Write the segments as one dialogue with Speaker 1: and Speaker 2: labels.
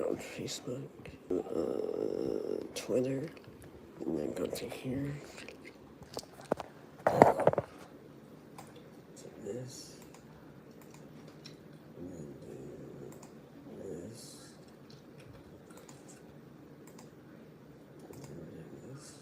Speaker 1: on Facebook, Twitter, and then go to here. To this. And then do this. And then do this.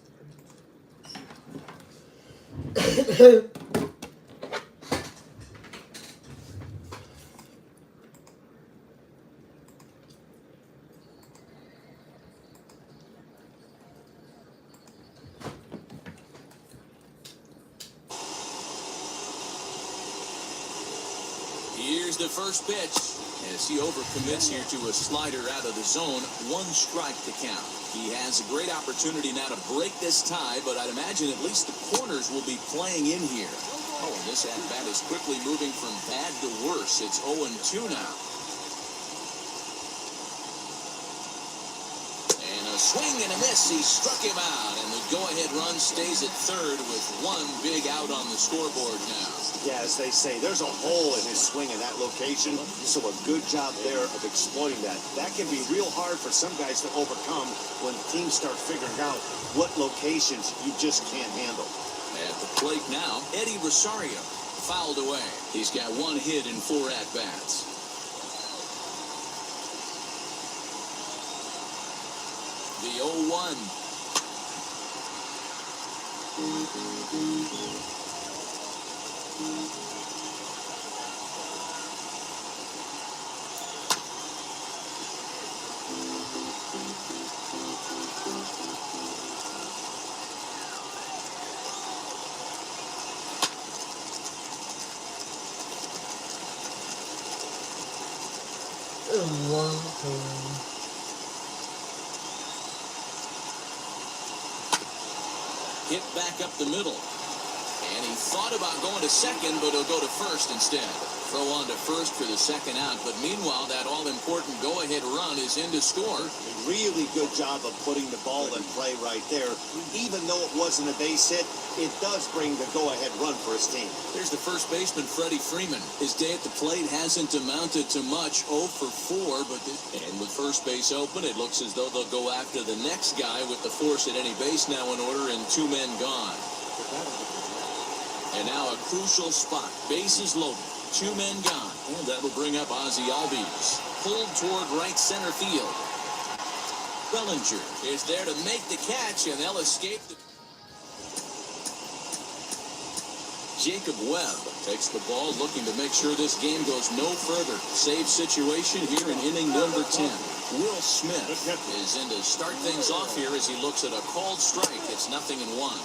Speaker 2: Here's the first pitch as he overcommits here to a slider out of the zone. 1 strike to count. He has a great opportunity now to break this tie, but I'd imagine at least the corners will be playing in here. Oh, and this at-bat is quickly moving from bad to worse. It's 0-2 now. And a swing and a miss. He struck him out, and the go-ahead run stays at third with 1 big out on the scoreboard now.
Speaker 3: Yeah, as they say, there's a hole in his swing in that location, so a good job there of exploiting that. That can be real hard for some guys to overcome when teams start figuring out what locations you just can't handle.
Speaker 2: At the plate now, Eddie Rosario fouled away. He's got 1 hit in 4 at-bats. The 0-1. Hit back up the middle. And he thought about going to second, but he'll go to first instead. Throw on to first for the second out. But meanwhile, that all-important go-ahead run is in to score.
Speaker 3: A really good job of putting the ball in play right there. Even though it wasn't a base hit, it does bring the go-ahead run for his team.
Speaker 2: There's the first baseman, Freddie Freeman. His day at the plate hasn't amounted to much, 0 for 4. And with first base open, it looks as though they'll go after the next guy with the force at any base now in order and 2 men gone. And now a crucial spot. Bases loaded. 2 men gone. And that'll bring up Ozzie Albies. Pulled toward right center field. Bellinger is there to make the catch, and they'll escape. Jacob Webb takes the ball, looking to make sure this game goes no further. Save situation here in inning number 10. Will Smith is in to start things off here as he looks at a called strike. It's 0-1.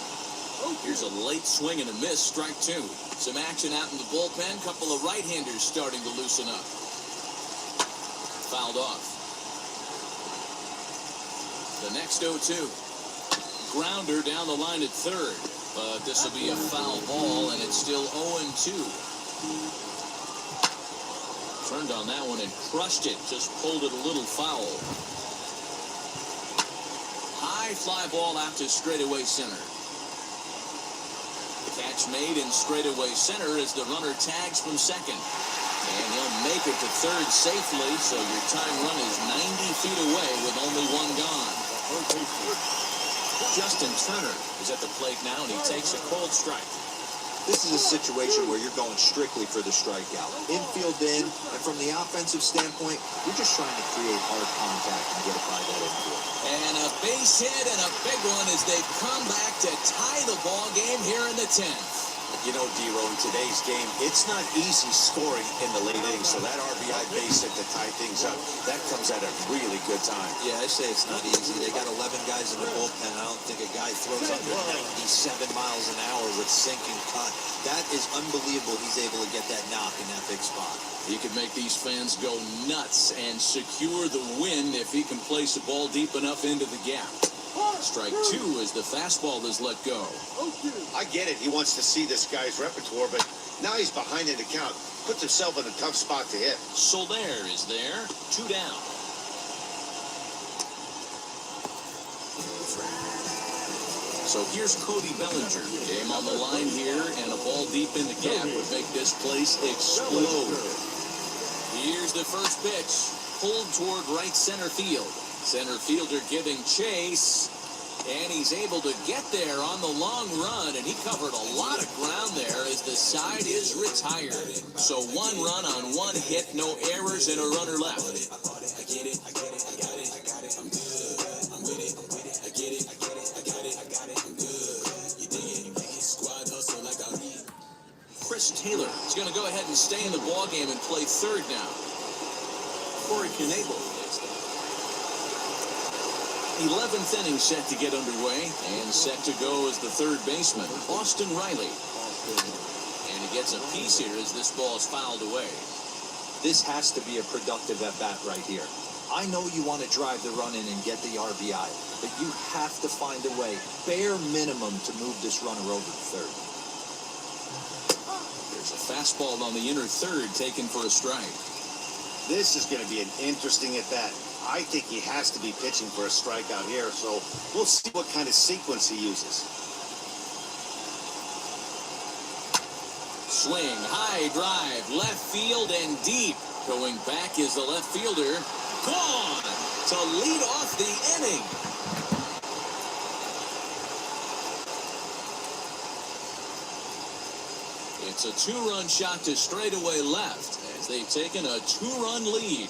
Speaker 2: Here's a late swing and a miss, strike 2. Some action out in the bullpen. Couple of right-handers starting to loosen up. Fouled off. The next 0-2. Grounder down the line at third. But this will be a foul ball, and it's still 0-2. Turned on that one and crushed it. Just pulled it a little foul. High fly ball out to straightaway center. Catch made in straightaway center as the runner tags from second. And he'll make it to third safely, so your time run is 90 feet away with only 1 gone. Justin Turner is at the plate now, and he takes a cold strike.
Speaker 4: This is a situation where you're going strictly for the strikeout. Infield in, and from the offensive standpoint, you're just trying to create hard contact and get it by that infield.
Speaker 2: And a base hit and a big one as they've come back to tie the ball game here in the 10th.
Speaker 4: You know, D-Row, in today's game, it's not easy scoring in the late innings, so that RBI base hit to tie things up, that comes at a really good time.
Speaker 5: Yeah, I say it's not easy. They got 11 guys in the bullpen. I don't think a guy throws under 97 miles an hour with sink and cut. That is unbelievable. He's able to get that knock in that big spot.
Speaker 2: He could make these fans go nuts and secure the win if he can place the ball deep enough into the gap. Strike 2 as the fastball is let go.
Speaker 3: I get it. He wants to see this guy's repertoire, but now he's behind in the count. Puts himself in a tough spot to hit.
Speaker 2: Soler is there. 2 down. So here's Cody Bellinger. Game on the line here, and a ball deep in the gap would make this place explode. Here's the first pitch. pulled toward right center field. Center fielder giving chase, and he's able to get there on the long run, and he covered a lot of ground there as the side is retired. So 1 run on 1 hit, no errors, and a runner left. Chris Taylor is going to go ahead and stay in the ballgame and play third now. Corey Knebel. 11th inning set to get underway, and set to go is the third baseman, Austin Riley. And he gets a piece here as this ball is fouled away.
Speaker 4: This has to be a productive at-bat right here. I know you want to drive the run in and get the RBI, but you have to find a way, bare minimum, to move this runner over to third.
Speaker 2: There's a fastball on the inner third taken for a strike.
Speaker 3: This is going to be an interesting at-bat. I think he has to be pitching for a strikeout here, so we'll see what kind of sequence he uses.
Speaker 2: Swing, high drive, left field and deep. Going back is the left fielder. Gone to lead off the inning. It's a 2-run shot to straightaway left as they've taken a 2-run lead.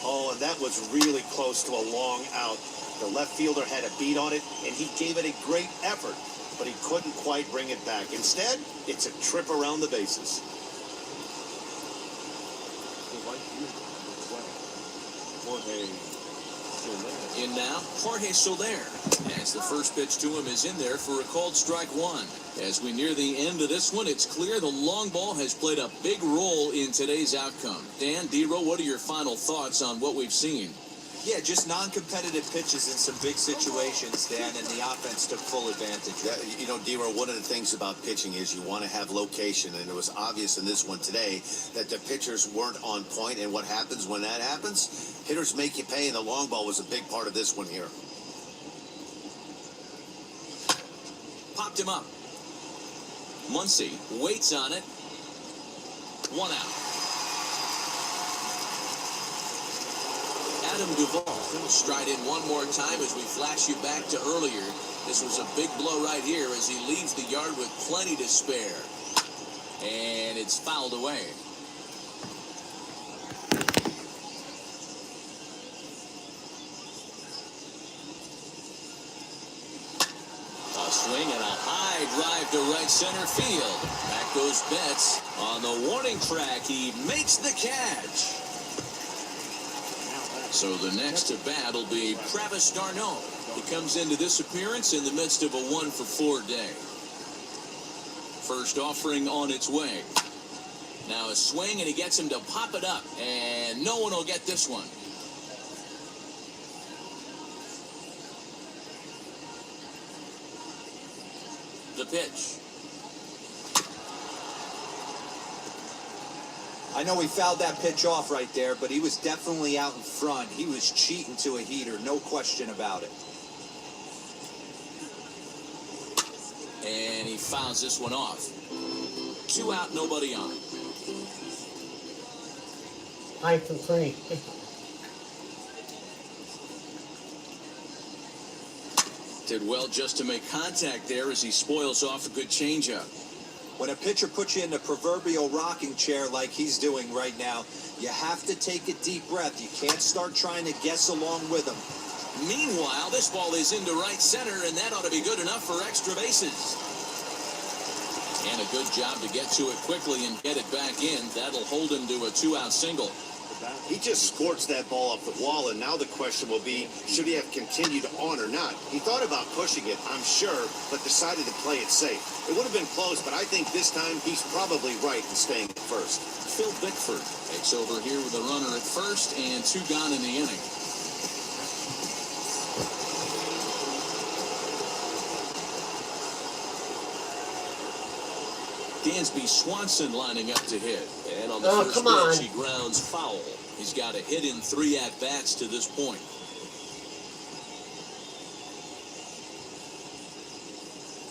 Speaker 3: Oh, and that was really close to a long out. The left fielder had a beat on it, and he gave it a great effort, but he couldn't quite bring it back. Instead, it's a trip around the bases.
Speaker 2: In now, Jorge Soler. As the first pitch to him is in there for a called strike 1. As we near the end of this one, it's clear the long ball has played a big role in today's outcome. Dan, D-Row, what are your final thoughts on what we've seen?
Speaker 4: Yeah, just non-competitive pitches in some big situations, Dan, and the offense took full advantage.
Speaker 3: Yeah, you know, D-Row, one of the things about pitching is you want to have location, and it was obvious in this one today that the pitchers weren't on point, and what happens when that happens? Hitters make you pay, and the long ball was a big part of this one here.
Speaker 2: Popped him up. Muncy waits on it. 1 out. Adam Duvall stride in one more time as we flash you back to earlier. This was a big blow right here as he leaves the yard with plenty to spare. And it's fouled away. A swing and a high drive to right center field. Back goes Betts on the warning track. He makes the catch. So the next at bat will be Travis d'Arnaud. He comes into this appearance in the midst of a 1-for-4 day. First offering on its way. Now a swing, and he gets him to pop it up. And no one will get this one. The pitch.
Speaker 4: I know he fouled that pitch off right there, but he was definitely out in front. He was cheating to a heater, no question about it.
Speaker 2: And he fouls this one off. 2 out, nobody on.
Speaker 1: 5 for 3.
Speaker 2: Did well just to make contact there as he spoils off a good changeup.
Speaker 4: When a pitcher puts you in the proverbial rocking chair like he's doing right now, you have to take a deep breath. You can't start trying to guess along with him.
Speaker 2: Meanwhile, this ball is into right center, and that ought to be good enough for extra bases. And a good job to get to it quickly and get it back in. That'll hold him to a 2-out single.
Speaker 3: He just scorched that ball off the wall, and now the question will be, should he have continued on or not? He thought about pushing it, I'm sure, but decided to play it safe. It would have been close, but I think this time he's probably right in staying at first.
Speaker 2: Phil Bickford takes over here with a runner at first and 2 gone in the inning. Dan, Dansby Swanson lining up to hit. And on the
Speaker 1: Oh,
Speaker 2: first
Speaker 1: come on.
Speaker 2: pitch, he grounds foul. He's got a hit in 3 at-bats to this point.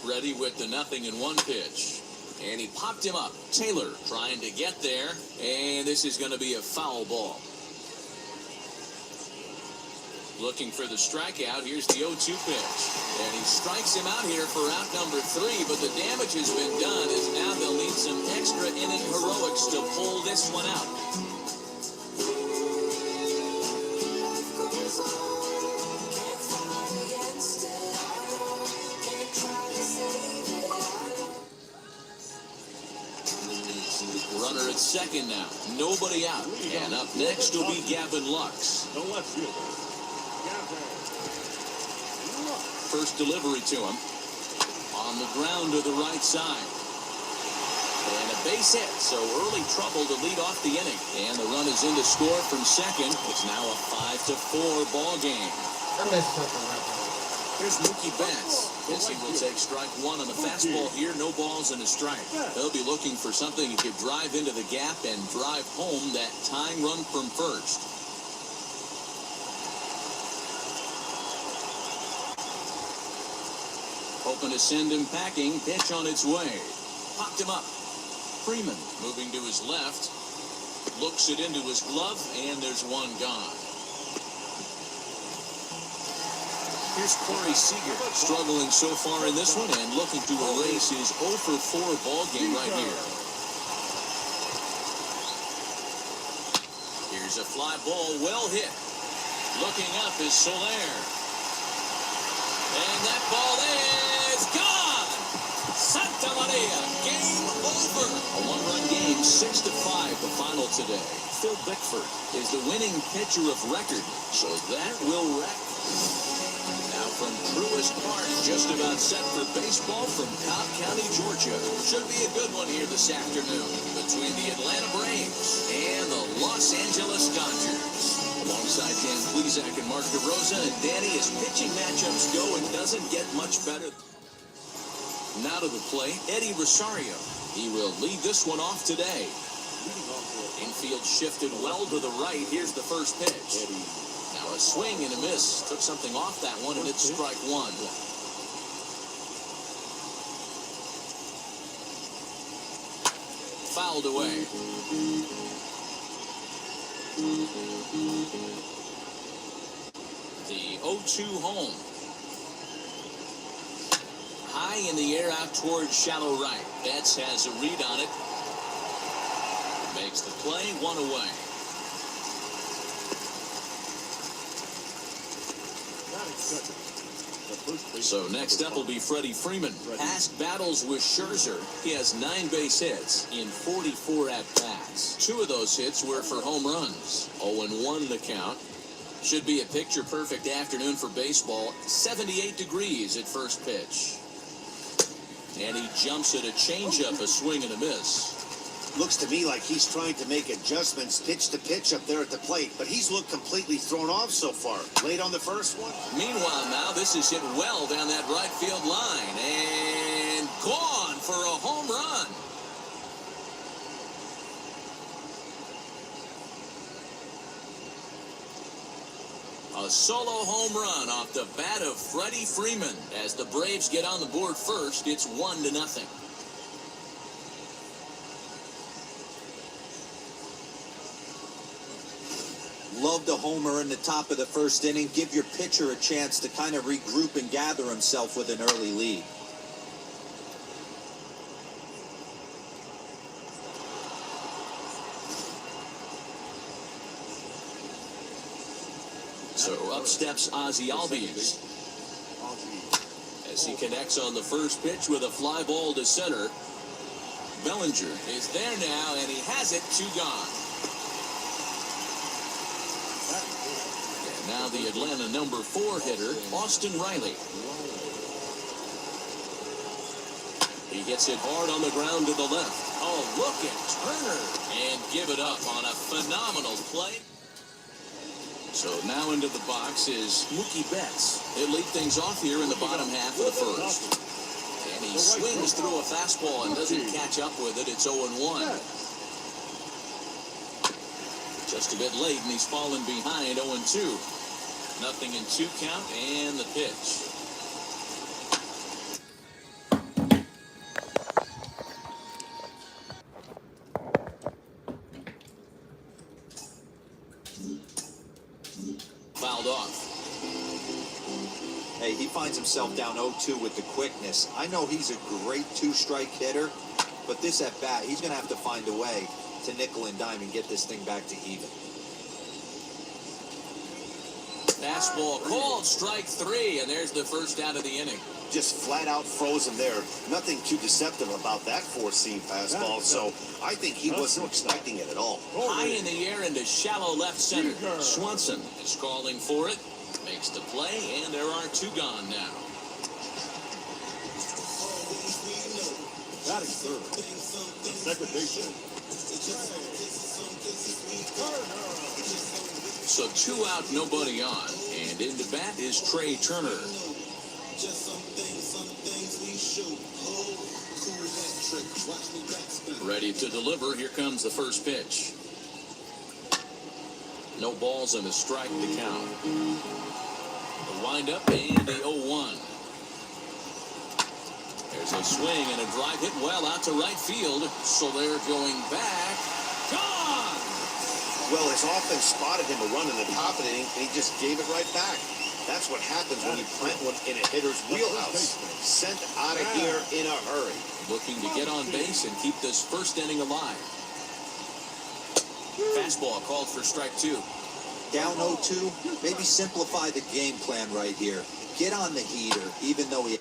Speaker 2: Ready with the 0-1 pitch. And he popped him up. Taylor trying to get there. And this is going to be a foul ball. Looking for the strikeout. Here's the 0-2 pitch. And he strikes him out here for out number 3. But the damage has been done as now they'll need some extra inning heroics to pull this one out. Runner at second now. Nobody out. And up next will be Gavin Lux.
Speaker 3: The left fielder.
Speaker 2: First delivery to him. On the ground to the right side. And a base hit, so early trouble to lead off the inning. And the run is in to score from second. It's now a 5-4 ball game.
Speaker 1: I missed something right there.
Speaker 2: Here's Mookie Betts. He will take strike 1 on the fastball here. No balls and a strike. He'll be looking for something he could drive into the gap and drive home that tying run from first. Hoping to send him packing. Pitch on its way. Popped him up. Freeman moving to his left. Looks it into his glove, and there's one gone. Here's Corey Seager, struggling so far in this one and looking to erase his 0-4 ball game right here. Here's a fly ball, well hit. Looking up is Soler. And that ball is gone! Santa Maria, game over. A 1-run game, 6-5, the final today. Phil Bickford is the winning pitcher of record, so that will wreck. From Truist Park, just about set for baseball from Cobb County, Georgia. Should be a good one here this afternoon between the Atlanta Braves and the Los Angeles Dodgers. Alongside Dan Plesac and Mark DeRosa, and Danny, as pitching matchups go, it doesn't get much better. Now to the plate, Eddie Rosario. He will lead this one off today. Infield shifted well to the right. Here's the first pitch. Now a swing and a miss. Took something off that one, and it's strike 1. Fouled away. The 0-2 home. High in the air out towards shallow right. Betts has a read on it. Makes the play, 1 away. So next up will be Freddie Freeman. Past battles with Scherzer, he has 9 base hits in 44 at-bats. 2 of those hits were for home runs. 0-1 the count. Should be a picture-perfect afternoon for baseball. 78 degrees at first pitch. And he jumps at a changeup, a swing and a miss.
Speaker 3: Looks to me like he's trying to make adjustments pitch to pitch up there at the plate, but he's looked completely thrown off so far. Late on the first one.
Speaker 2: Meanwhile, now this is hit well down that right field line and gone for a home run. A solo home run off the bat of Freddie Freeman. As the Braves get on the board first, it's 1-0.
Speaker 4: Loved a homer in the top of the first inning. Give your pitcher a chance to kind of regroup and gather himself with an early lead.
Speaker 2: So up steps Ozzie Albies as he connects on the first pitch with a fly ball to center. Bellinger is there now, and he has it, 2 gone. And now the Atlanta number 4 hitter, Austin Riley. He gets it hard on the ground to the left. Oh, look at Turner, and give it up on a phenomenal play. So now into the box is Mookie Betts. He'll lead things off here in the bottom half of the first. And he swings through a fastball and doesn't catch up with it. It's 0-1. Just a bit late, and he's fallen behind 0-2. 0-2 count, and the pitch. Fouled off.
Speaker 4: Hey, he finds himself down 0-2 with the quickness. I know he's a great two-strike hitter, but this at bat, he's going to have to find a way to nickel and dime and get this thing back to even.
Speaker 2: Fastball called, strike 3, and there's the first out of the inning.
Speaker 3: Just flat out frozen there. Nothing too deceptive about that four-seam fastball, so I think he wasn't expecting it at all.
Speaker 2: High in the air into shallow left center. Swanson is calling for it. Makes the play, and there are 2 gone now.
Speaker 6: Batting third. The second baseman.
Speaker 2: So 2 out, nobody on. And in the bat is Trey Turner. Ready to deliver. Here comes the first pitch. No balls and a strike to count. The windup and the 0-1. There's a swing and a drive hit well out to right field. So they're going back. Gone!
Speaker 3: Well, his offense spotted him a run in the top of the inning, and he just gave it right back. That's what happens when you plant one in a hitter's wheelhouse. Sent out of here in a hurry.
Speaker 2: Looking to get on base and keep this first inning alive. Fastball called for strike 2.
Speaker 4: Down 0-2, maybe simplify the game plan right here. Get on the heater, even though he...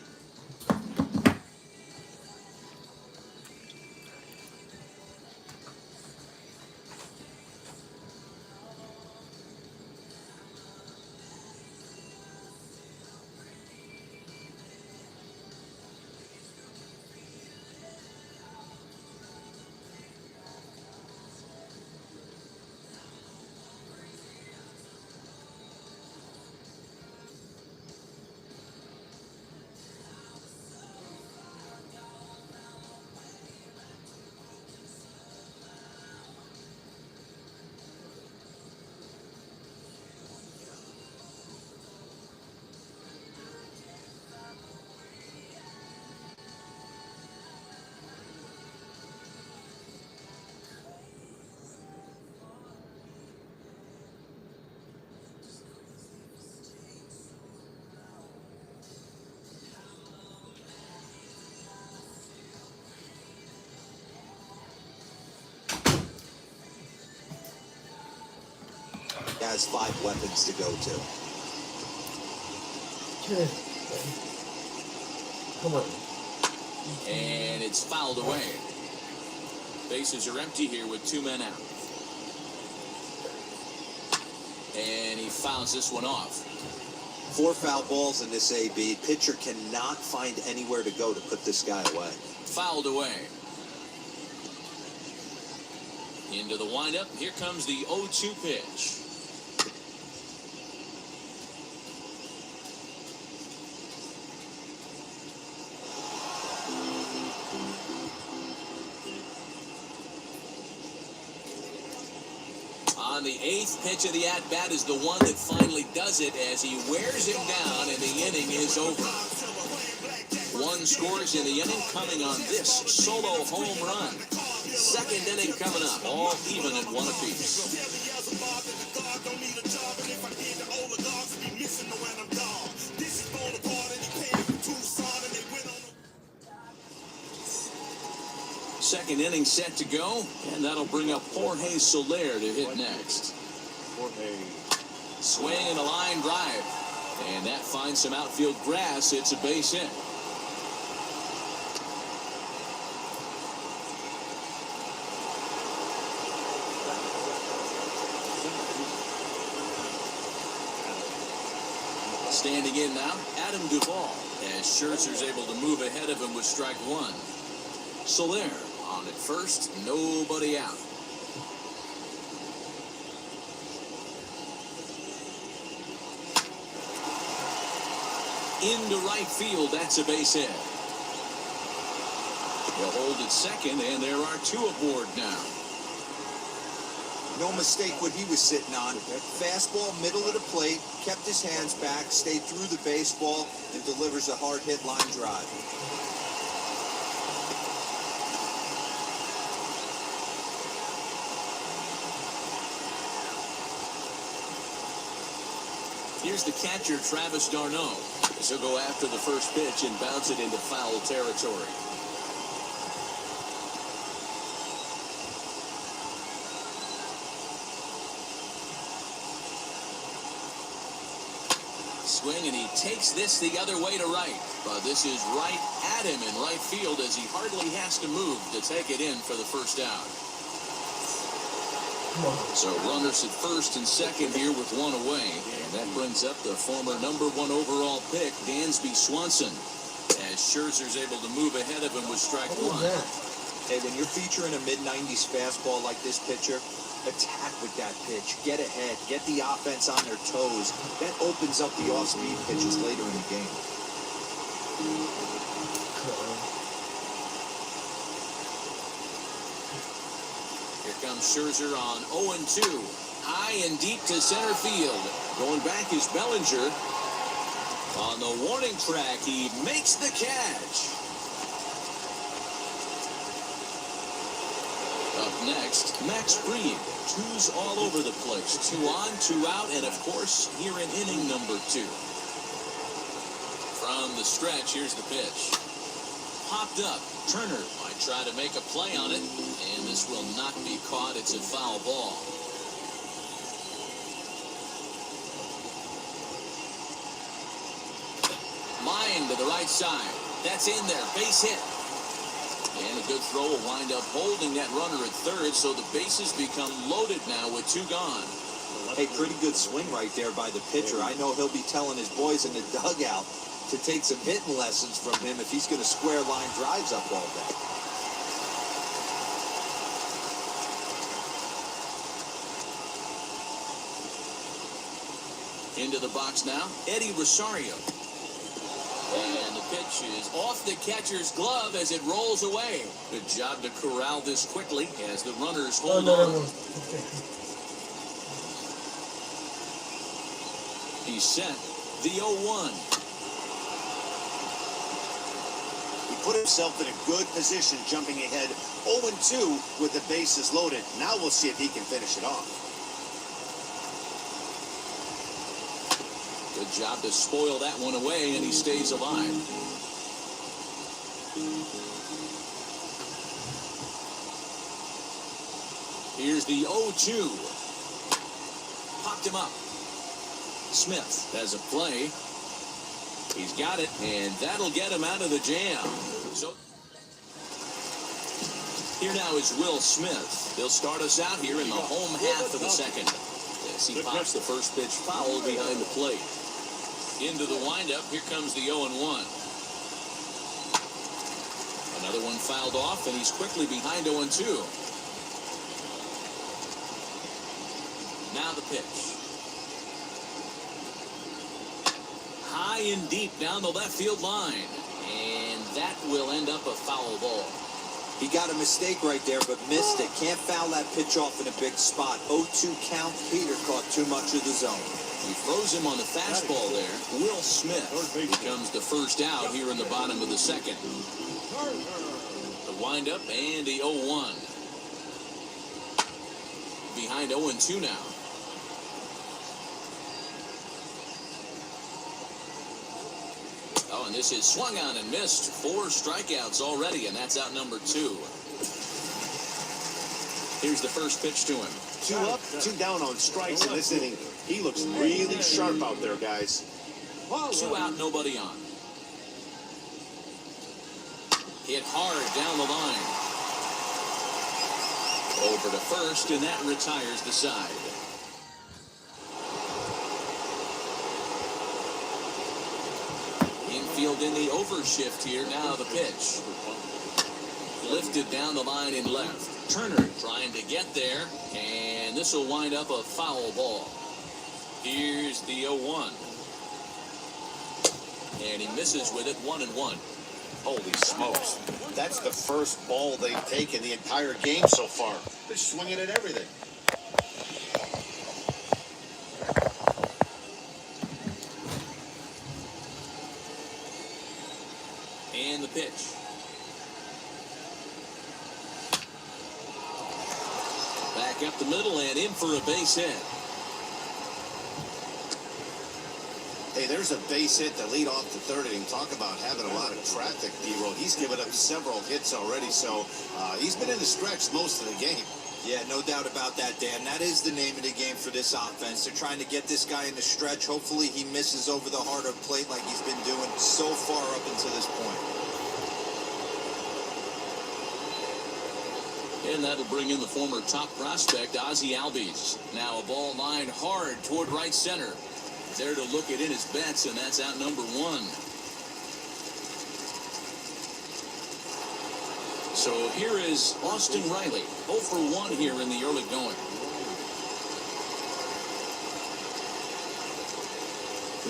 Speaker 4: has 5 weapons to go to.
Speaker 1: Come on.
Speaker 2: And it's fouled away. Bases are empty here with 2 men out. And he fouls this one off.
Speaker 4: 4 foul balls in this AB. Pitcher cannot find anywhere to go to put this guy away.
Speaker 2: Fouled away. Into the windup. Here comes the 0-2 pitch. On the 8th pitch of the at-bat is the one that finally does it as he wears him down, and the inning is over. 1 scores in the inning coming on this solo home run. Second inning coming up, all even at 1 apiece. Second inning set to go, and that'll bring up Jorge Soler to hit next. Swing and a line drive, and that finds some outfield grass. It's a base hit. Standing in now, Adam Duvall, as Scherzer's able to move ahead of him with strike 1. Soler on at first, nobody out. Into right field, that's a base hit. He'll hold at second, and there are 2 aboard now.
Speaker 4: No mistake what he was sitting on. Fastball, middle of the plate, kept his hands back, stayed through the baseball, and delivers a hard hit line drive.
Speaker 2: Here's the catcher, Travis d'Arnaud. This will go after the first pitch and bounce it into foul territory. Swing, and he takes this the other way to right. But this is right at him in right field as he hardly has to move to take it in for the first out. So runners at first and second here with 1 away. And that brings up the former #1 overall pick, Dansby Swanson, as Scherzer's able to move ahead of him with strike 1.
Speaker 4: Hey, when you're featuring a mid-90s fastball like this pitcher, attack with that pitch. Get ahead. Get the offense on their toes. That opens up the off-speed pitches later in the game.
Speaker 2: Here comes Scherzer on 0-2. High and deep to center field. Going back is Bellinger. On the warning track, he makes the catch. Up next, Max Fried. 2s all over the place. 2 on, 2 out, and of course, here in inning number 2. From the stretch, here's the pitch. Popped up. Turner might try to make a play on it, and this will not be caught. It's a foul ball. Line to the right side. That's in there. Base hit. And a good throw will wind up holding that runner at third, so the bases become loaded now with 2 gone.
Speaker 4: Hey, pretty good swing right there by the pitcher. I know he'll be telling his boys in the dugout to take some hitting lessons from him if he's going to square line drives up all day.
Speaker 2: Into the box now, Eddie Rosario. And the pitch is off the catcher's glove as it rolls away. Good job to corral this quickly as the runners hold on. He's set. The 0-1.
Speaker 3: He put himself in a good position jumping ahead 0-2 with the bases loaded. Now we'll see if he can finish it off.
Speaker 2: Good job to spoil that one away, and he stays alive. Here's the 0-2. Popped him up. Smith has a play. He's got it, and that'll get him out of the jam. So here now is Will Smith. He'll start us out here in the home half of the second. As he pops the first pitch foul behind the plate. Into the windup, here comes the 0-1. Another one fouled off, and he's quickly behind 0-2. Now the pitch. High and deep down the left field line. And that will end up a foul ball.
Speaker 4: He got a mistake right there, but missed it. Can't foul that pitch off in a big spot. 0-2 count. Peter caught too much of the zone.
Speaker 2: He throws him on the fastball there. Will Smith becomes the first out here in the bottom of the second. The windup and the 0-1. Behind 0-2 now. Oh, and this is swung on and missed. 4 strikeouts already, and that's out number 2. Here's the first pitch to him.
Speaker 3: 2 up, 2 down on strikes in this inning. He looks really sharp out there, guys.
Speaker 2: 2 out, nobody on. Hit hard down the line. Over to first, and that retires the side. Infield in the overshift here. Now the pitch. Lifted down the line in left. Turner trying to get there, and this will wind up a foul ball. Here's the 0-1. And he misses with it, 1-1.
Speaker 3: Holy smokes. That's the first ball they've taken the entire game so far. They're swinging at everything.
Speaker 2: And the pitch. Back up the middle and in for a base hit.
Speaker 3: Hey, there's a base hit to lead off the third inning. Talk about having a lot of traffic, D-Roll. He's given up several hits already, so he's been in the stretch most of the game.
Speaker 5: Yeah, no doubt about that, Dan. That is the name of the game for this offense. They're trying to get this guy in the stretch. Hopefully he misses over the harder plate like he's been doing so far up until this point.
Speaker 2: And that'll bring in the former top prospect, Ozzie Albies. Now a ball lined hard toward right center. There to look it in his bets, and that's out number one. So here is Austin Riley, 0 for 1 here in the early going.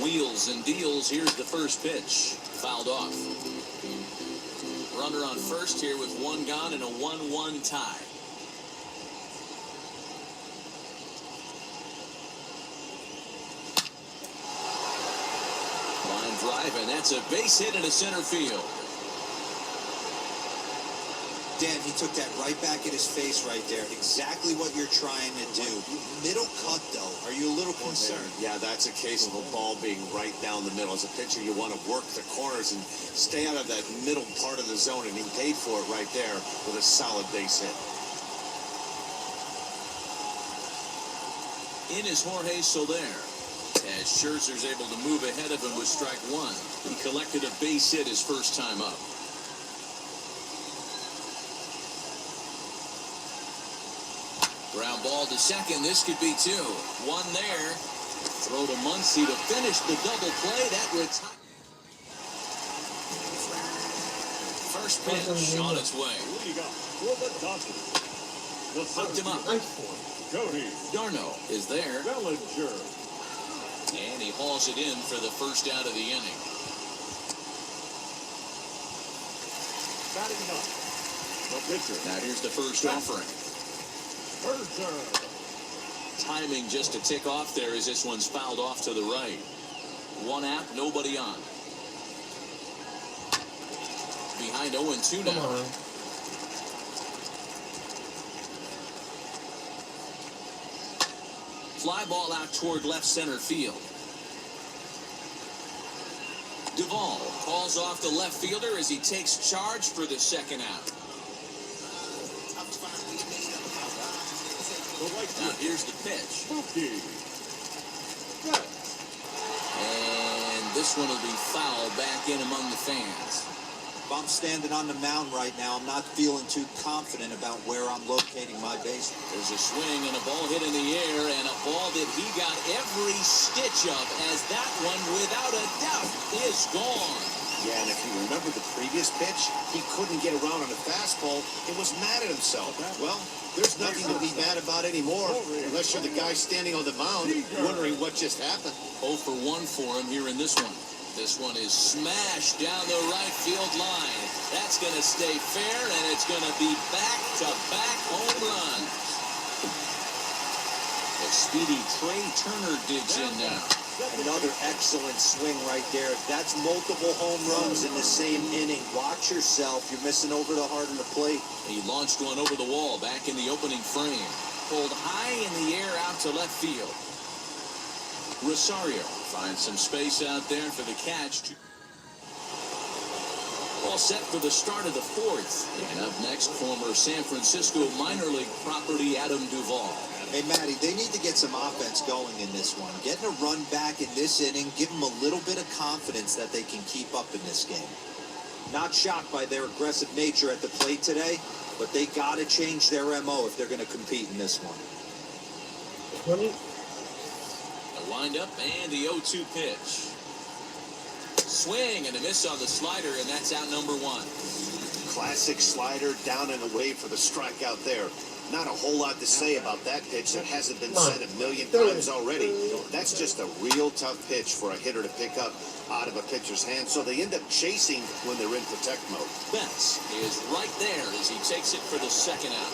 Speaker 2: Wheels and deals. Here's the first pitch. Fouled off. Runner on first here with one gone and a 1-1 tie. Line drive, and that's a base hit into center field.
Speaker 5: Dan, he took that right back at his face right there. Exactly what you're trying to do. Middle cut, though. Are you a little concerned?
Speaker 3: Yeah, that's a case of a ball being right down the middle. As a pitcher, you want to work the corners and stay out of that middle part of the zone, and he paid for it right there with a solid base hit.
Speaker 2: In is Jorge Soler, as Scherzer's able to move ahead of him with strike one. He collected a base hit his first time up. Ground ball to second. This could be two. One there. Throw to Muncy to finish the double play. That retires. First pitch on its way.
Speaker 6: Leading up for the Dodgers. The
Speaker 2: Hooked him up.
Speaker 1: Nice one.
Speaker 6: Cody
Speaker 2: Darno is there.
Speaker 6: Bellinger.
Speaker 2: And he hauls it in for the first out of the inning.
Speaker 6: Batting up. The pitcher.
Speaker 2: Now here's the first offering.
Speaker 6: Scherzer.
Speaker 2: Timing just to tick off there as this one's fouled off to the right. One out, nobody on. Behind 0-2 now.
Speaker 1: Come on.
Speaker 2: Fly ball out toward left center field. Duvall calls off the left fielder as he takes charge for the second out. Now here's the pitch. And this one will be fouled back in among the fans.
Speaker 5: If I'm standing on the mound right now, I'm not feeling too confident about where I'm locating my base.
Speaker 2: There's a swing and a ball hit in the air, and a ball that he got every stitch of, as that one, without a doubt, is gone.
Speaker 3: Yeah, and if you remember the previous pitch, he couldn't get around on a fastball and was mad at himself. Well, there's nothing to be mad about anymore, unless you're the guy standing on the mound wondering what just happened.
Speaker 2: 0 for 1 for him here in this one. This one is smashed down the right field line. That's going to stay fair, and it's going to be back-to-back home runs. The speedy Trey Turner digs in now.
Speaker 5: Another excellent swing right there. That's multiple home runs in the same inning. Watch yourself. You're missing over the heart of the plate.
Speaker 2: He launched one over the wall back in the opening frame. Pulled high in the air out to left field. Rosario finds some space out there for the catch. All set for the start of the fourth. And up next, former San Francisco minor league property Adam Duvall.
Speaker 5: Hey, Matty, they need to get some offense going in this one. Getting a run back in this inning, give them a little bit of confidence that they can keep up in this game. Not shocked by their aggressive nature at the plate today, but they got to change their MO if they're going to compete in this one.
Speaker 1: 20.
Speaker 2: The windup and the 0-2 pitch. Swing and a miss on the slider, and that's out number one.
Speaker 3: Classic slider down and away for the strikeout there. 0-2 pitch.
Speaker 5: 2 0.
Speaker 3: Not a whole lot to say about that pitch that hasn't been said a million times already. That's just a real tough pitch for a hitter to pick up out of a pitcher's hand, so they end up chasing when they're in protect mode.
Speaker 2: Betts is right there as he takes it for the second out.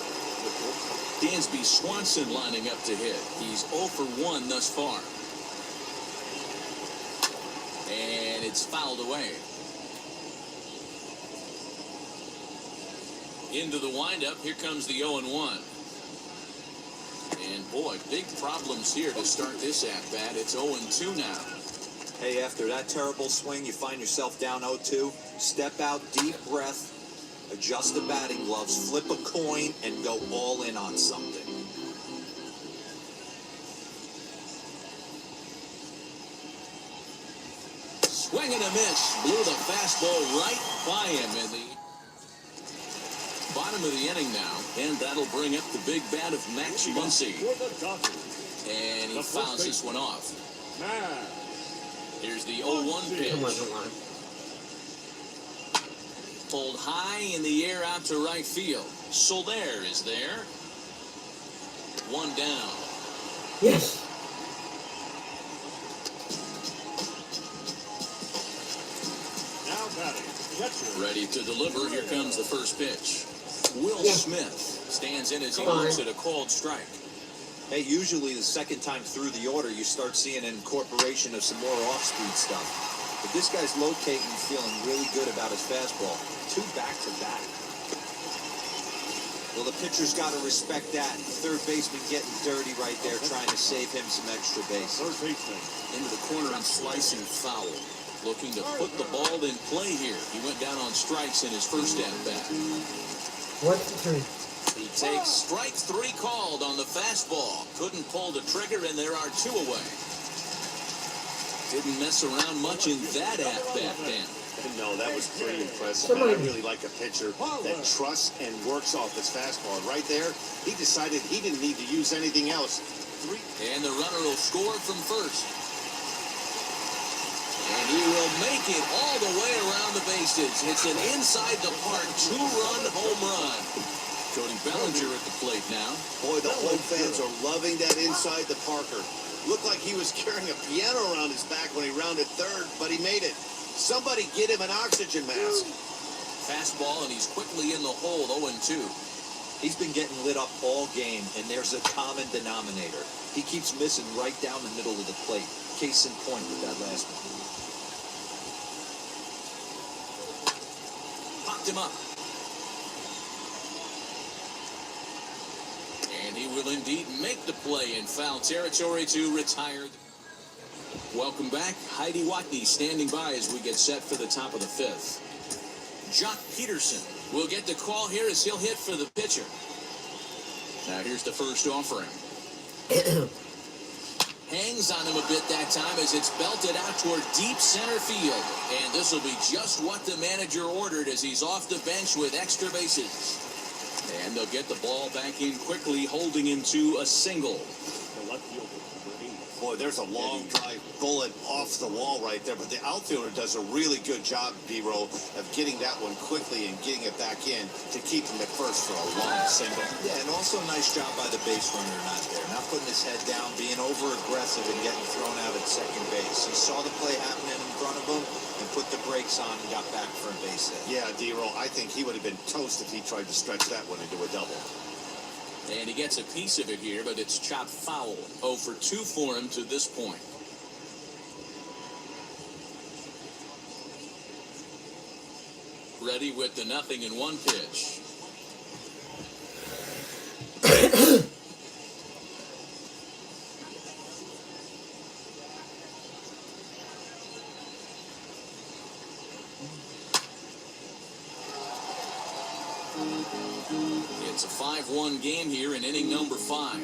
Speaker 2: Dansby Swanson lining up to hit. He's 0 for 1 thus far. And it's fouled away. Into the windup, here comes the 0-1. And boy, big problems here to start this at-bat. It's 0-2 now.
Speaker 4: Hey, after that terrible swing, you find yourself down 0-2. Step out, deep breath, adjust the batting gloves, flip a coin, and go all in on something.
Speaker 2: Swing and a miss. Blew the fastball right by him in the bottom of the inning now. And that'll bring up the big bat of Max Muncy.
Speaker 6: For the Dodgers.
Speaker 2: And he fouls this one off.
Speaker 6: Max.
Speaker 2: Here's the 0-1 pitch.
Speaker 1: Come on.
Speaker 2: Pulled high in the air out to right field. Soler is there. One down.
Speaker 1: Yes.
Speaker 6: Now batting. Catcher.
Speaker 2: Ready to deliver. Here comes the first pitch. Will Smith stands in as he looks at a called strike.
Speaker 4: Hey, usually the second time through the order, you start seeing an incorporation of some more off-speed stuff. But this guy's locating and feeling really good about his fastball. 2 back-to-back. Well, the pitcher's got to respect that. Third baseman getting dirty right there, trying to save him some extra base.
Speaker 6: Third baseman.
Speaker 2: Into the corner and slicing foul. Looking to put the ball in play here. He went down on strikes in his first at-bat.
Speaker 1: What's the three?
Speaker 2: He takes strike 3 called on the fastball. Couldn't pull the trigger, and there are 2 away. Didn't mess around much in that at-bat, Dan.
Speaker 3: No, that was pretty impressive. I really like a pitcher that trusts and works off his fastball. Right there, he decided he didn't need to use anything else.
Speaker 2: And the runner will score from first. And he will make it all the way around the bases. It's an inside-the-park 2-run home run. Cody Bellinger at the plate now.
Speaker 3: Boy, the home fans are loving that inside the Parker. Looked like he was carrying a piano around his back when he rounded third, but he made it. Somebody get him an oxygen mask.
Speaker 2: Fastball, and he's quickly in the hole, 0-2.
Speaker 4: He's been getting lit up all game, and there's a common denominator. He keeps missing right down the middle of the plate. Case in point with that last one.
Speaker 2: Popped him up. And he will indeed make the play in foul territory to retire. Welcome back. Heidi Watney standing by as we get set for the top of the 5th. Jock Peterson will get the call here as he'll hit for the pitcher. Now here's the first offering. Hangs on him a bit that time as it's belted out toward deep center field. And this will be just what the manager ordered as he's off the bench with extra bases. And they'll get the ball back in quickly, holding him to a single.
Speaker 6: The left fielder.
Speaker 3: Boy, there's a long drive bullet off the wall right there, but the outfielder does a really good job, B-Roll, of getting that one quickly and getting it back in to keep him at first for a long single.
Speaker 4: Yeah, and also a nice job by the base runner not there. Not putting his head down, being over-aggressive and getting thrown out at second base. He saw the play happening in front of him and put the brakes on and got back for a base hit.
Speaker 3: Yeah, D-Roll, I think he would have been toast if he tried to stretch that one into a double.
Speaker 2: And he gets a piece of it here, but it's chopped foul. 0 for 2 for him to this point. Ready with the 0-1 pitch. It's a 5-1 game here in inning number 5.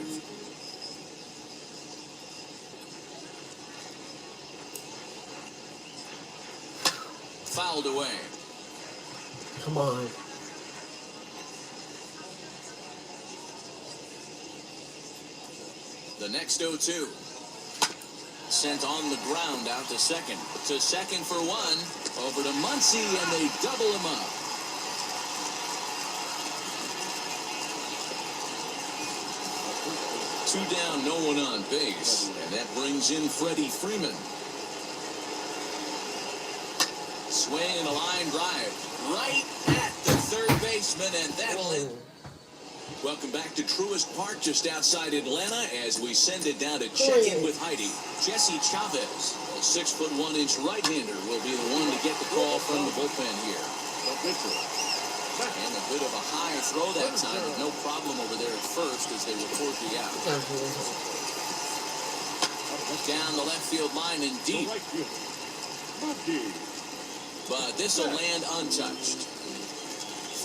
Speaker 2: Fouled away.
Speaker 1: Come on.
Speaker 2: The next 0-2. Sent on the ground out to second. To second for 1. Over to Muncy, and they double him up. 2 down, no one on base. And that brings in Freddie Freeman. Swing and a line drive right at the third baseman, and that'll end. Welcome back to Truist Park, just outside Atlanta, as we send it down to check in with Heidi. Jesse Chavez, a 6'1" right-hander, will be the one to get the call from the bullpen here. And a bit of a high throw that time, with no problem over there at first as they report the out. Down the left field line and deep. But this will land untouched.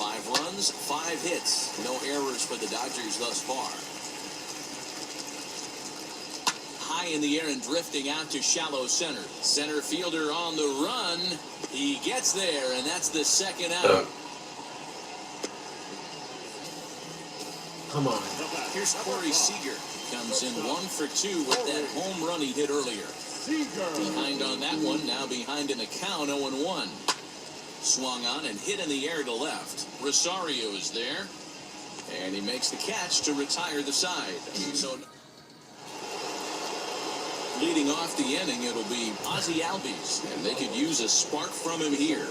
Speaker 2: 5 runs, 5 hits. No errors for the Dodgers thus far. High in the air and drifting out to shallow center. Center fielder on the run. He gets there, and that's the second out.
Speaker 1: Come on.
Speaker 2: Here's Corey Seager. Comes in 1 for 2 with that home run he hit earlier. Behind on that one, now behind in the count, 0-1. Swung on and hit in the air to left. Rosario is there, and he makes the catch to retire the side. So, leading off the inning, it'll be Ozzie Albies, and they could use a spark from him here.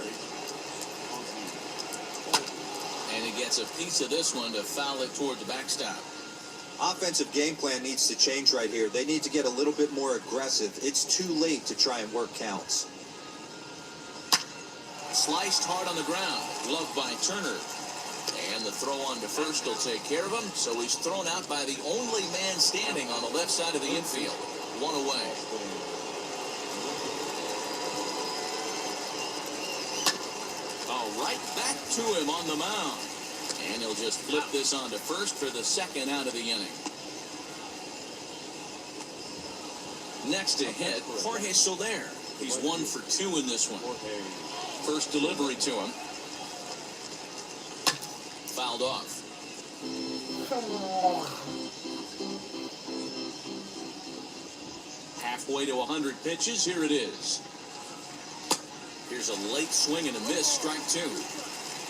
Speaker 2: And he gets a piece of this one to foul it toward the backstop.
Speaker 5: Offensive game plan needs to change right here. They need to get a little bit more aggressive. It's too late to try and work counts.
Speaker 2: Sliced hard on the ground, gloved by Turner. And the throw on to first will take care of him, so he's thrown out by the only man standing on the left side of the infield. 1 away. Oh, right back to him on the mound. And he'll just flip this on to first for the second out of the inning. Next to hit, Jorge Soler. He's 1 for 2 in this one. First delivery to him. Fouled off. Halfway to 100 pitches. Here it is. Here's a late swing and a miss. Strike 2.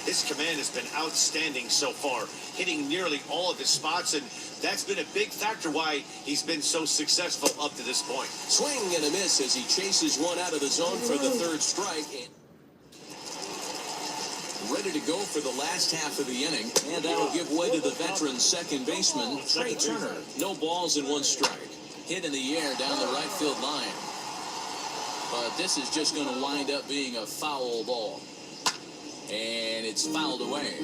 Speaker 3: His command has been outstanding so far, hitting nearly all of his spots, and that's been a big factor why he's been so successful up to this point.
Speaker 2: Swing and a miss as he chases one out of the zone for the third strike. And ready to go for the last half of the inning, and that'll give way to the veteran second baseman, Trey Turner. No balls and 1 strike. Hit in the air down the right field line. But this is just going to wind up being a foul ball. And it's fouled away.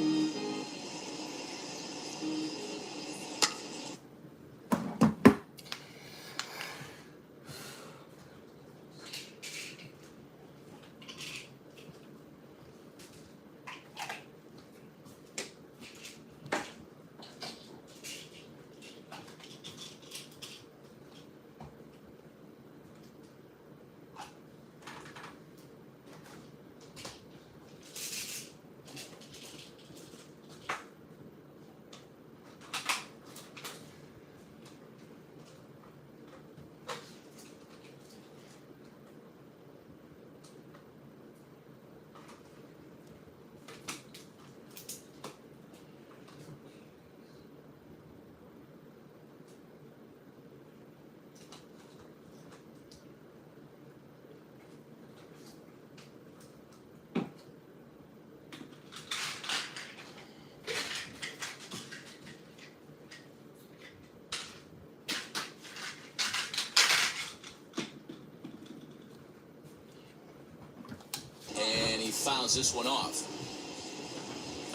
Speaker 2: Fouls this one off.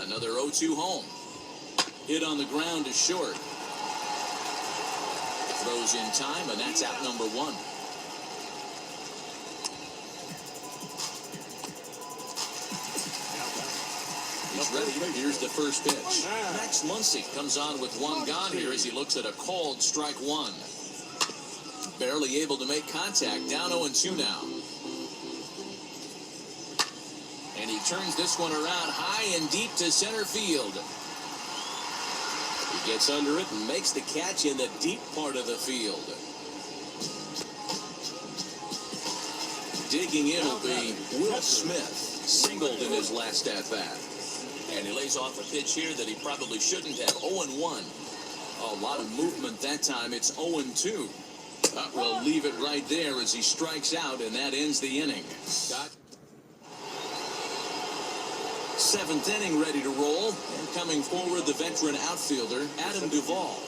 Speaker 2: Another 0-2 home. Hit on the ground to short. Throws in time, and that's out number 1. He's ready. Here's the first pitch. Max Muncy comes on with 1 gone here as he looks at a called strike 1. Barely able to make contact. Down 0-2 now. And he turns this one around high and deep to center field. He gets under it and makes the catch in the deep part of the field. Digging in will be Will Smith. Singled in his last at-bat. And he lays off a pitch here that he probably shouldn't have. 0-1. A lot of movement that time. It's 0-2. We'll leave it right there as he strikes out, and that ends the inning. Seventh inning ready to roll. And coming forward, the veteran outfielder, Adam Duvall.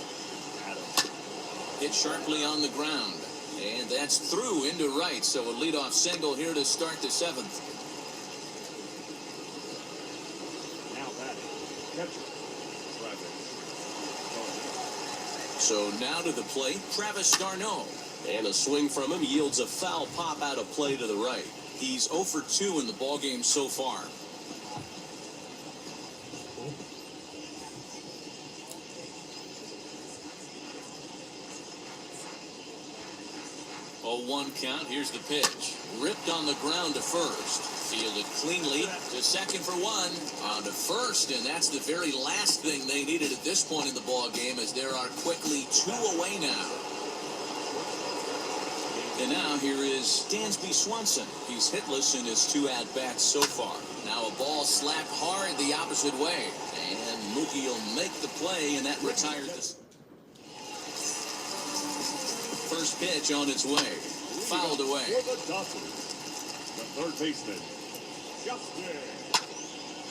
Speaker 2: Hit sharply on the ground. And that's through into right. So a leadoff single here to start the seventh.
Speaker 6: Now batting. Catcher.
Speaker 2: So now to the plate, Travis d'Arnaud. And a swing from him yields a foul pop out of play to the right. He's 0 for 2 in the ballgame so far. A 1 count. Here's the pitch. Ripped on the ground to first. Fielded cleanly to second for 1. On to first, and that's the very last thing they needed at this point in the ball game, as there are quickly 2 away now. And now here is Dansby Swanson. He's hitless in his 2 at-bats so far. Now a ball slapped hard the opposite way. And Mookie will make the play, and that retires this. First pitch on its way. Fouled away.
Speaker 6: For the Dodgers, the third baseman, Justin.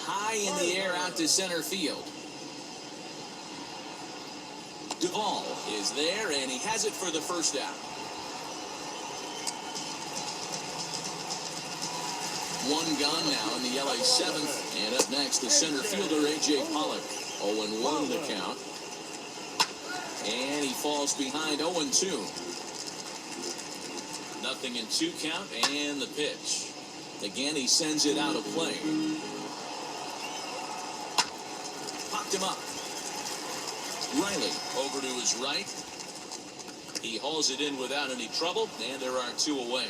Speaker 2: High in the air out to center field. Duvall is there, and he has it for the first out. 1 gone now in the LA 7th. And up next, the center fielder, A.J. Pollock. 0-1 the count. And he falls behind 0-2. Nothing in 2 count, and the pitch. Again, he sends it out of play. Popped him up. Riley over to his right. He hauls it in without any trouble, and there are 2 away.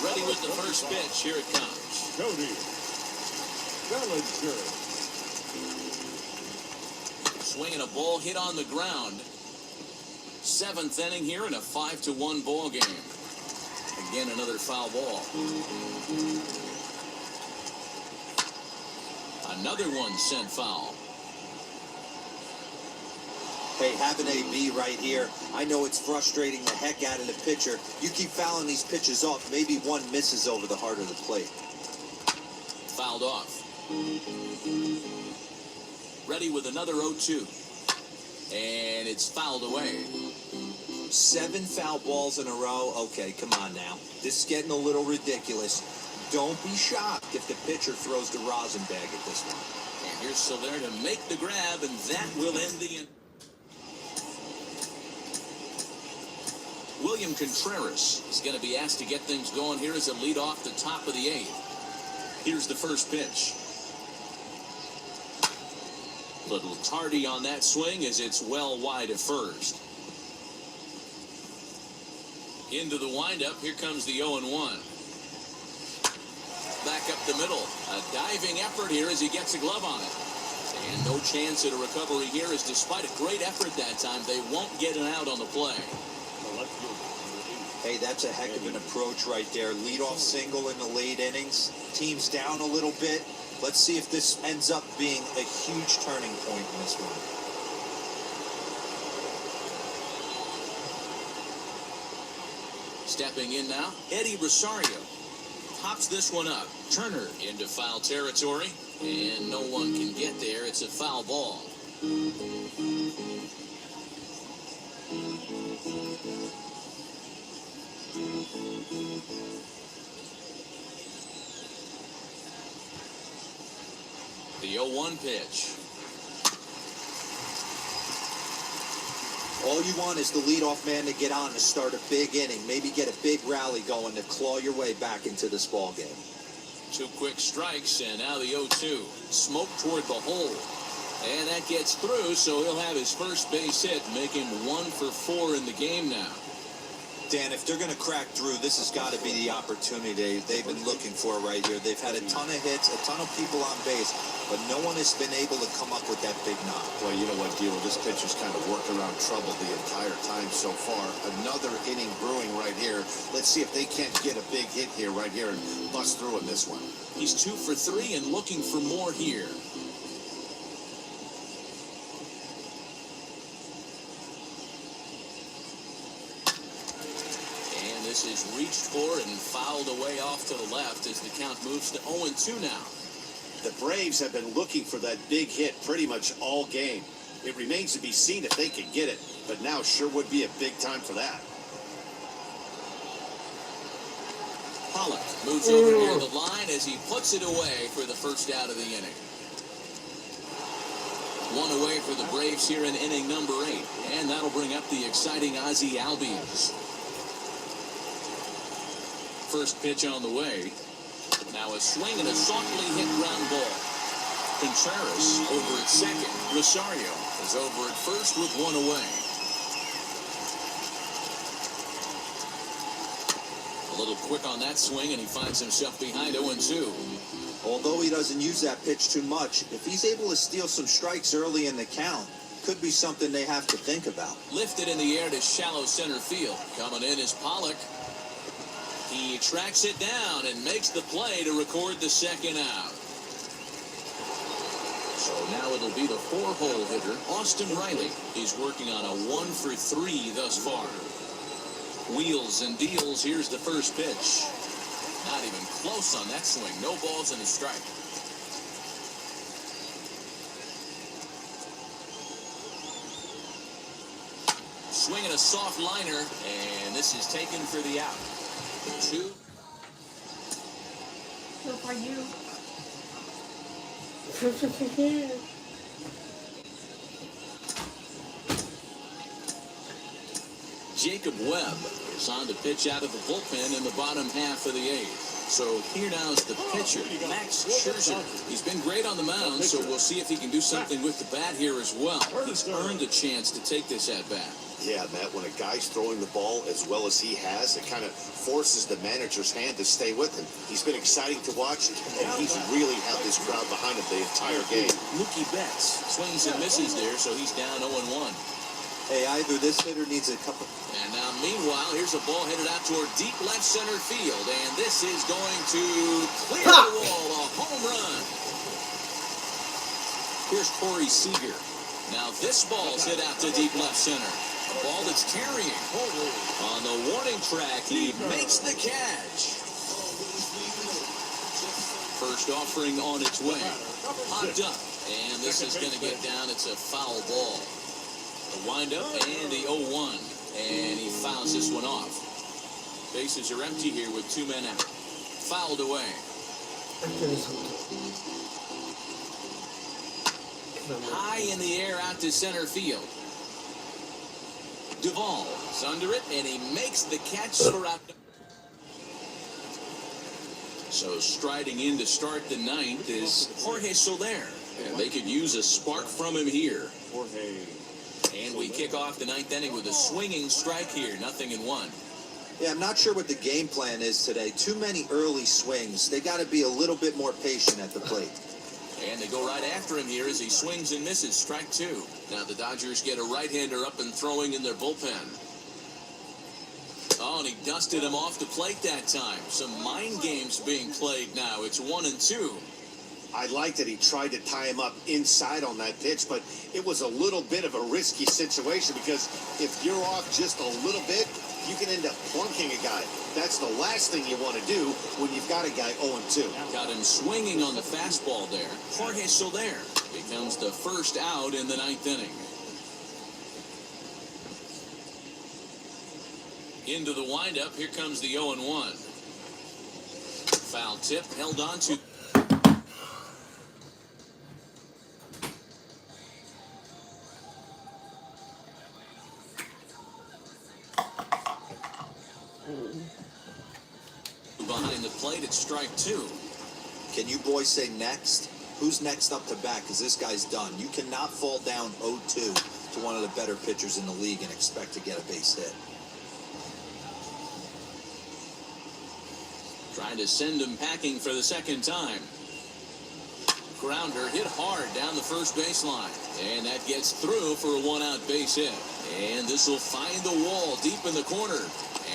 Speaker 2: Ready with the first pitch. Here it comes.
Speaker 6: Cody Bellinger.
Speaker 2: Swinging a ball hit on the ground. 7th inning here in a 5-1 ball game. Again, another foul ball. Another one sent foul.
Speaker 5: Hey, have an AB right here. I know it's frustrating the heck out of the pitcher. You keep fouling these pitches off. Maybe one misses over the heart of the plate.
Speaker 2: Fouled off. Ready with another 0-2. And it's fouled away.
Speaker 5: 7 foul balls in a row. Okay, come on now. This is getting a little ridiculous. Don't be shocked if the pitcher throws the rosin bag at this one.
Speaker 2: And here's Soler to make the grab, and that will end the inning. William Contreras is going to be asked to get things going here as a lead off the top of the 8th. Here's the first pitch. Little tardy on that swing as it's well wide of first. Into the windup, here comes the 0-1. Back up the middle. A diving effort here as he gets a glove on it. And no chance at a recovery here, as despite a great effort that time, they won't get an out on the play.
Speaker 5: Hey, that's a heck of an approach right there. Leadoff single in the late innings. Team's down a little bit. Let's see if this ends up being a huge turning point in this one.
Speaker 2: Stepping in now, Eddie Rosario. Pops this one up. Turner into foul territory, and no one can get there. It's a foul ball. The 0-1 pitch.
Speaker 5: All you want is the leadoff man to get on to start a big inning, maybe get a big rally going to claw your way back into this ball game.
Speaker 2: 2 quick strikes, and now the 0-2. Smoke toward the hole. And that gets through, so he'll have his first base hit, make him 1 for 4 in the game now.
Speaker 5: Dan, if they're going to crack through, this has got to be the opportunity they've been looking for right here. They've had a ton of hits, a ton of people on base, but no one has been able to come up with that big knock.
Speaker 3: Well, you know what, Gio? This pitcher's kind of worked around trouble the entire time so far. Another inning brewing right here. Let's see if they can't get a big hit here, right here, and bust through in this one.
Speaker 2: He's 2 for 3 and looking for more here. This is reached for and fouled away off to the left as the count moves to 0-2 now.
Speaker 3: The Braves have been looking for that big hit pretty much all game. It remains to be seen if they can get it, but now sure would be a big time for that.
Speaker 2: Pollock moves over near the line as he puts it away for the first out of the inning. One away for the Braves here in inning number 8, and that'll bring up the exciting Ozzie Albies. First pitch on the way. Now a swing and a softly hit ground ball. Contreras over at second. Rosario is over at first with one away. A little quick on that swing, and he finds himself behind 0-2.
Speaker 5: Although he doesn't use that pitch too much, if he's able to steal some strikes early in the count, could be something they have to think about.
Speaker 2: Lifted in the air to shallow center field. Coming in is Pollock. He tracks it down and makes the play to record the second out. So now it'll be the 4-hole hitter, Austin Riley. He's working on a 1-for-3 thus far. Wheels and deals. Here's the first pitch. Not even close on that swing. No balls and a strike. Swinging a soft liner, and this is taken for the out. 2.
Speaker 7: So for you.
Speaker 2: Jacob Webb is on to pitch out of the bullpen in the bottom half of the 8th. So here now is the pitcher, Max Scherzer. He's been great on the mound, so we'll see if he can do something with the bat here as well. He's earned a chance to take this at-bat.
Speaker 3: Yeah, Matt, when a guy's throwing the ball as well as he has, it kind of forces the manager's hand to stay with him. He's been exciting to watch, and he's really had this crowd behind him the entire game.
Speaker 2: Mookie Betts swings and misses there, so he's down 0-1.
Speaker 5: Hey, either this hitter needs a couple...
Speaker 2: And now, meanwhile, here's a ball headed out toward deep left center field, and this is going to clear the wall, a home run. Here's Corey Seager. Now this ball's hit out to deep left center. A ball that's carrying. On the warning track, he makes the catch. First offering on its way. Popped up, and this is going to get down. It's a foul ball. The windup and the 0-1, and he fouls this one off. Bases are empty here with 2 men out. Fouled away. High in the air out to center field. Duvall is under it, and he makes the catch for out. So striding in to start the 9th is Jorge Soler, and they could use a spark from him here. And we kick off the 9th inning with a swinging strike here, 0-1.
Speaker 5: Yeah, I'm not sure what the game plan is today. Too many early swings. They got to be a little bit more patient at the plate.
Speaker 2: And they go right after him here as he swings and misses. Strike 2. Now the Dodgers get a right-hander up and throwing in their bullpen. Oh, and he dusted him off the plate that time. Some mind games being played now. It's 1-2.
Speaker 3: I like that he tried to tie him up inside on that pitch, but it was a little bit of a risky situation because if you're off just a little bit, you can end up plunking a guy. That's the last thing you want to do when you've got a guy 0-2. Got him
Speaker 2: swinging on the fastball there. Jorge Soler becomes the first out in the 9th inning. Into the windup, here comes the 0-1. Foul tip held on to. Behind the plate, it's strike 2.
Speaker 5: Can you boys say next? Who's next up to bat? Because this guy's done. You cannot fall down 0-2 to one of the better pitchers in the league and expect to get a base hit.
Speaker 2: Trying to send him packing for the second time. Grounder hit hard down the first baseline. And that gets through for a 1-out base hit. And this will find the wall deep in the corner.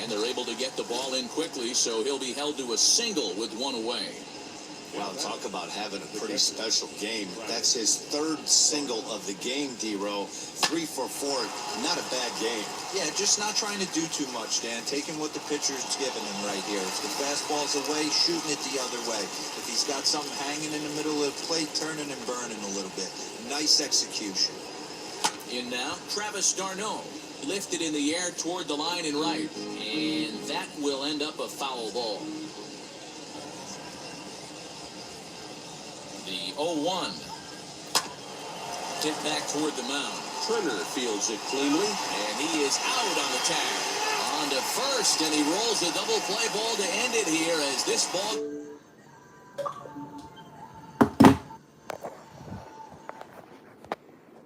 Speaker 2: And they're able to get the ball in quickly, so he'll be held to a single with 1 away.
Speaker 3: Wow, talk about having a pretty special game. That's his third single of the game, D-Row. 3 for 4. Not a bad game.
Speaker 5: Yeah, just not trying to do too much, Dan. Taking what the pitcher's giving him right here. If the fastball's away, shooting it the other way. If he's got something hanging in the middle of the plate, turning and burning a little bit. Nice execution.
Speaker 2: In now, Travis d'Arnaud. Lifted in the air toward the line and right. And that will end up a foul ball. The 0-1. Tip back toward the mound. Turner fields it cleanly, and he is out on the tag. On to first, and he rolls a double play ball to end it here as this ball...